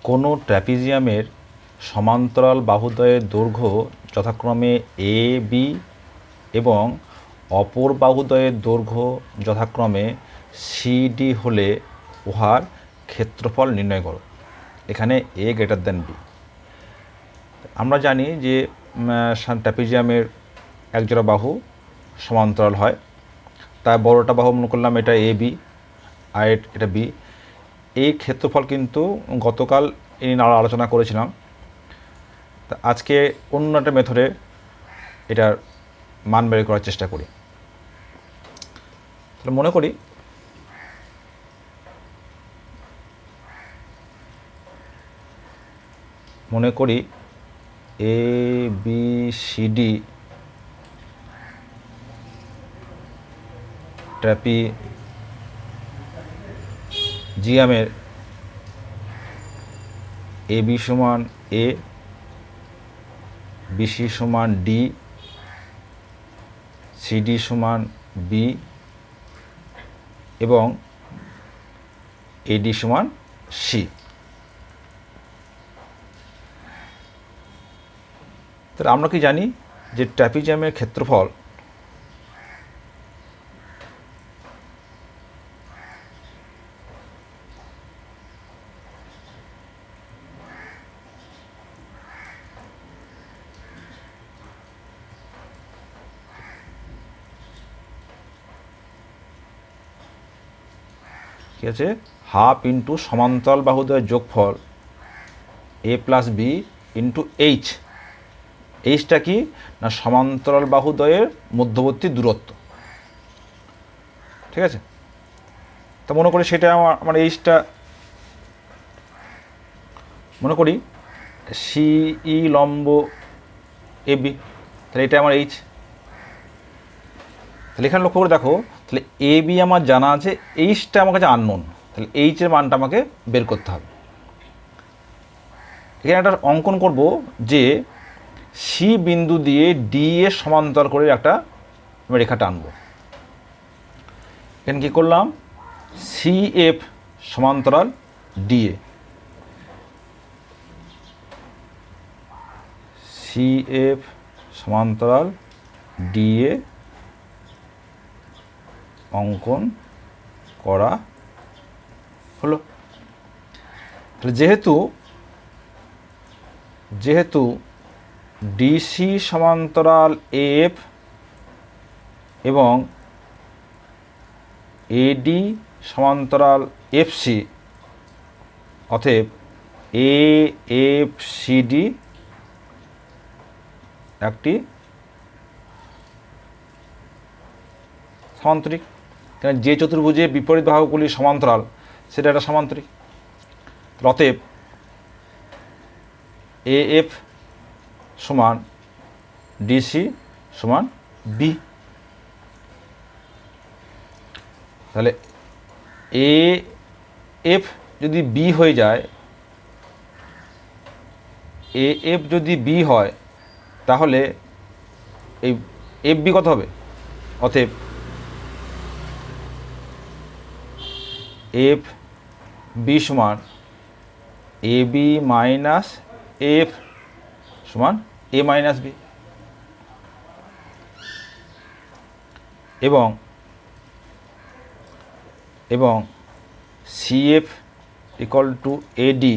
কোনো ট্র্যাপিজিয়ামের সমান্তরাল বাহুদ্বয়ের দৈর্ঘ্য যথাক্রমে এ বি এবং অপর বাহুদ্বয়ের দৈর্ঘ্য যথাক্রমে সিডি হলে উহার ক্ষেত্রফল নির্ণয় করো। এখানে এ গ্রেটার দেন বি। আমরা জানি যে ট্র্যাপিজিয়ামের একজোড়া বাহু সমান্তরাল হয়, তাই বড়টা বাহু মনে করলাম এটা এ বি আর এটা বি। এই ক্ষেত্রফল কিন্তু গতকাল এই নিয়ে আলোচনা করেছিলাম। তা আজকে অন্য একটা মেথডে এটার মান বের করার চেষ্টা করি। তাহলে মনে করি এ B C D ট্র্যাপিজিয়ামের A B সমান এ, বিসি সমান ডি, সিডি সমান বি এবং এডি সমান সি। তাহলে আমরা কি জানি যে ট্র্যাপিজিয়ামের ক্ষেত্রফল কি আছে, হাফ ইন্টু সমান্তরাল বাহুদ্বয়ের যোগফল এ প্লাস বি ইন্টু এইচ। এইচটা কি না সমান্তরাল বাহুদ্বয়ের মধ্যবর্তী দূরত্ব। ঠিক আছে, তা মনে করি সেটা আমার এইচটা মনে করি সিই লম্ব এ বি, তাহলে এটা আমার এইচ। তাহলে এখানে লক্ষ্য করে দেখো, তাহলে এ বি আমার জানা আছে, এইচটা আমার কাছে আননোন, তাহলে এইচের মানটা আমাকে বের করতে হবে। এখানে একটা অঙ্কন করব যে সি বিন্দু দিয়ে ডি এর সমান্তরাল করে একটা আমি রেখা টানবো। এখানে কী করলাম, সি এফ সমান্তরাল ডিএ, সি এফ সমান্তরাল ডিএ অঙ্কন করা হলো। তাহলে যেহেতু ডিসি সমান্তরাল এফ এবং এডি সমান্তরাল এফসি, অতএব এ এফ সিডি একটি সমান্তরিক। কারণ যে চতুর্ভুজে বিপরীত বাহুগুলি সমান্তরাল সেটা একটা সমান্তরিক। অতএব এ এফ সমান ডিসি সমান বি। তাহলে এ এফ যদি বি হয়ে যায়, এ এফ যদি বি হয় তাহলে এই এফ বি কত হবে, অতএব এফ বি সমান এ বি মাইনাস এফ সমান এ মাইনাস বি, এবং সি এফ ইকুয়াল টু এডি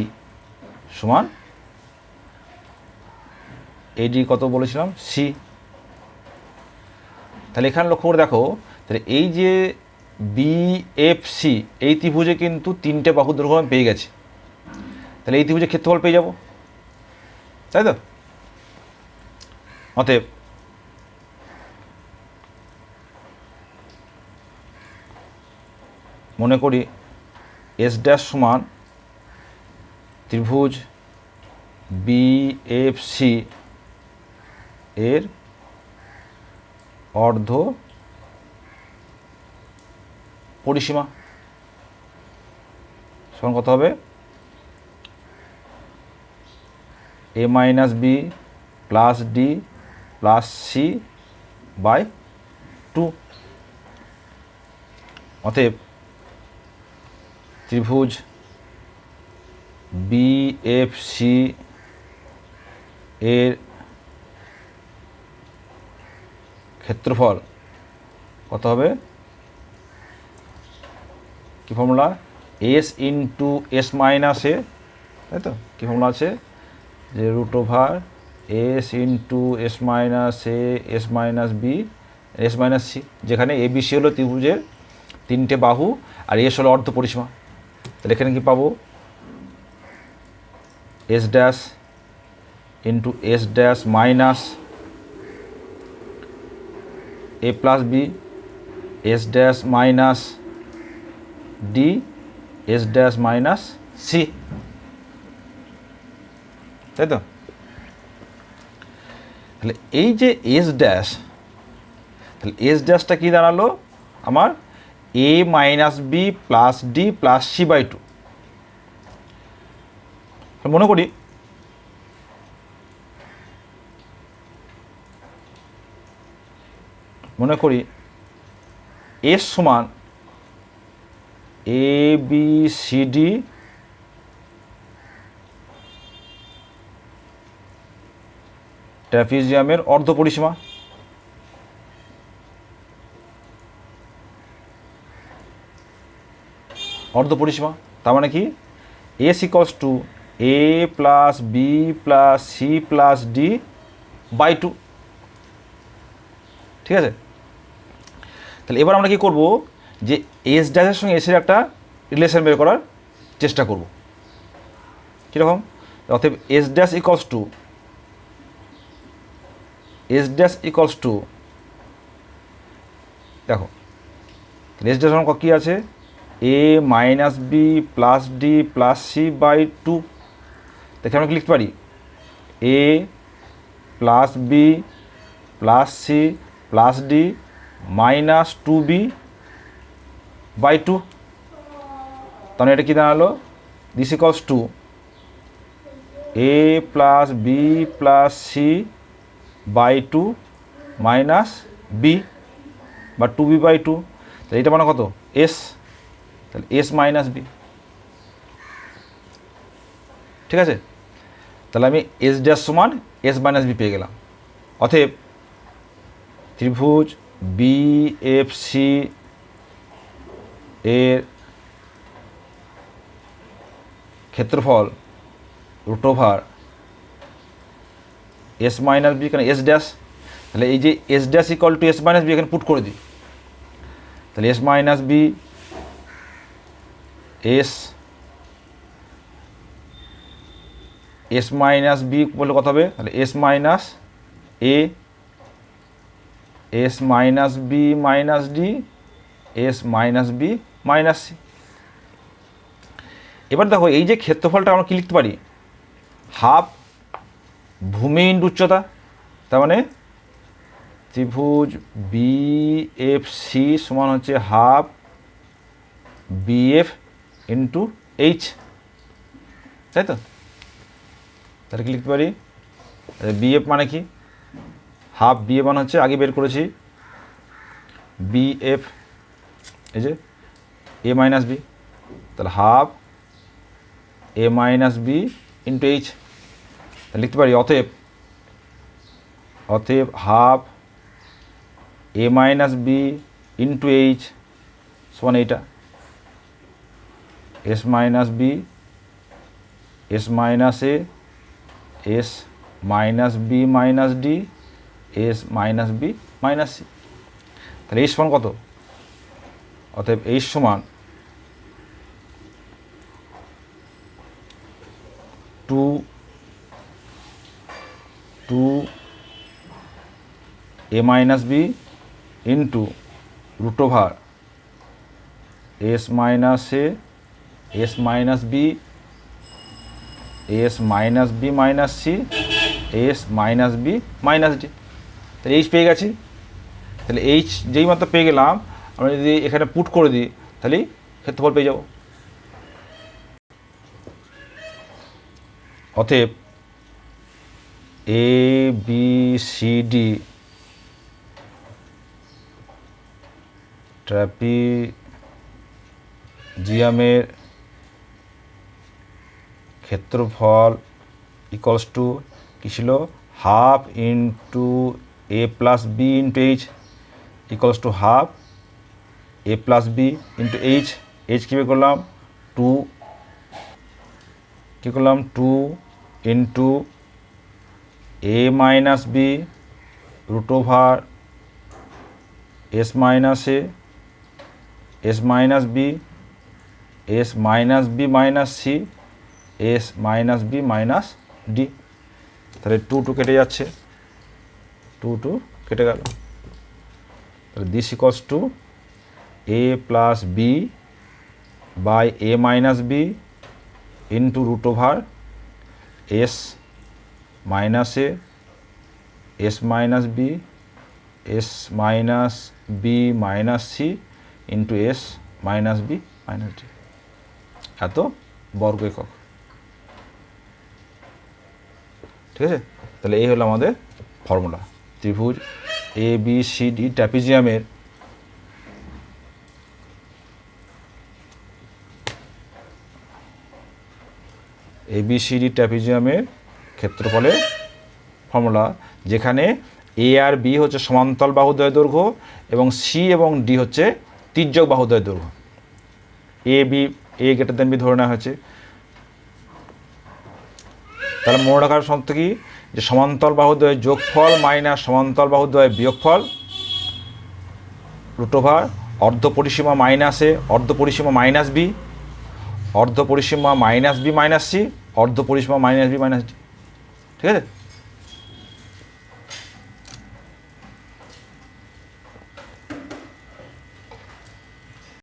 সমান এডি কত বলেছিলাম, সি। তাহলে এখানে লক্ষ্য করে দেখো, তাহলে এই যে বিএফসি এই ত্রিভুজে কিন্তু তিনটে বাহু দৈর্ঘ্য আমি পেয়ে গেছি। তাহলে এই ত্রিভুজের ক্ষেত্রফল পেয়ে যাব, তাই তো? অতএব মনে করি এস ড্যাশ সমান ত্রিভুজ বিএফসি এর অর্ধ পরিসীমা সমান কত হবে, A minus B plus D plus C by 2। অতএব ত্রিভুজ বিএফসি এর ক্ষেত্রফল কত হবে? কি formula? S into S minus A, তাই তো? কী ফর্মুলা আছে? যে root over S into S minus A S minus B S minus C, যেখানে এ বি সি হলো ত্রিভুজের তিনটে বাহু আর এস হলো অর্ধ পরিসীমা। তাহলে এখানে কী পাবো? S dash into S dash minus A plus B S dash minus D S dash minus C, তাই তো? তাহলে এই যে এস ড্যাশ, তাহলে এস ড্যাশটা কী দাঁড়ালো আমার? A minus B plus D plus C by two. মনে করি এস সমান এ বি সি ডি ট্র্যাপিজিয়ামের অর্ধ পরিসীমা। অর্ধ পরিসীমা তার মানে কি? S equals to A plus B plus C plus D by two. ঠিক আছে? তাহলে এবার আমরা কি করব? যে এস ড্যাশের সঙ্গে এসের একটা রিলেশন বের করার চেষ্টা করব। কীরকম? অতএব এস ড্যাশ ইকলস টু দেখো এস ড্যাশ আমার কী আছে? A minus B plus D plus C by two. দেখে আমরা কি লিখতে পারি? A plus B plus C plus D minus two B by two. তাহলে এটা কী দাঁড়ালো? This equals to A plus B plus C by two minus B বা টু বি বাই টু। তাহলে এটা মানে কত? এস। তাহলে এস মাইনাস বি। ঠিক আছে? তাহলে আমি এস ড্যাশ সমান এস মাইনাস বি পেয়ে গেলাম। অতএব ত্রিভুজ বিএফসি এর ক্ষেত্রফল root over S minus B, এখানে এস ড্যাশ, তাহলে এই যে S dash equal to S minus B এখানে পুট করে দিই। তাহলে S minus B S minus B বললে কত হবে? তাহলে S minus A S minus B minus D S minus B minus C. এবার দেখো এই যে ক্ষেত্রফলটা আমরা কি লিখতে পারি? হাফ ভূমি ইন্টু উচ্চতা। তার মানে ত্রিভুজ বিএফসি সমান হচ্ছে হাফ বিএফ ইন্টু এইচ, তাই তো? তাহলে কি লিখতে পারি? বিএফ মানে কি? হাফ বিএফ মানে হচ্ছে আগে বের করেছি বিএফ, এই যে এ মাইনাস বি, তাহলে half A minus B into H. তাহলে লিখতে পারি অতএব half A minus B into H সমান এইটা S minus B S minus A S minus B minus D S minus B minus C. তাহলে H সমান কত? অতএব এইচ সমান two A minus B into root over S minus A S minus B S minus B minus C S minus B minus D. তাহলে H পেয়ে গেছি। তাহলে H যেই মাত্র পেয়ে গেলাম, আমরা যদি এখানে পুট করে দিই তাহলেই ক্ষেত্রফল পেয়ে যাব। অতএব এ বি সি ডি ট্র্যাপিজিয়ামের ক্ষেত্রফল ইকুয়ালস টু কী ছিল half into A plus B into H equals to half A plus B into H H কী করলাম 2 কী করলাম 2 into A minus B root over S minus A S minus B S minus B minus C S minus B minus D. তাহলে 2 কেটে যাচ্ছে 2 কেটে গেল। তাহলে this equals to A plus B by A minus B into root over S minus A S minus B S minus B minus C into S minus B minus D এত বর্গ একক। ঠিক আছে, তাহলে এই হলো আমাদের ফর্মুলা। ত্রিভুজ এ বি সি ডি ট্র্যাপিজিয়ামের ABCD ট্র্যাপিজিয়ামের ক্ষেত্রফলের ফর্মুলা, যেখানে এ আর বি হচ্ছে সমান্তরাল বাহুদ্বয়ের দৈর্ঘ্য এবং সি এবং ডি হচ্ছে তির্যক বাহুদ্বয়ের দৈর্ঘ্য। এ গ্রেটার দেন বি ধরে নেওয়া হয়েছে। তাহলে মনে রাখার শর্ত কি, যে সমান্তরাল বাহুদ্বয়ের যোগফল মাইনাস সমান্তরাল বাহুদ্বয়ের বিয়োগফল রুট ওভার অর্ধ পরিসীমা মাইনাস এ অর্ধ পরিসীমা মাইনাস বি অর্ধ পরিসীমা মাইনাস বি মাইনাস সি অর্ধ পরিসীমা মাইনাস বি মাইনাস ডি। ঠিক আছে।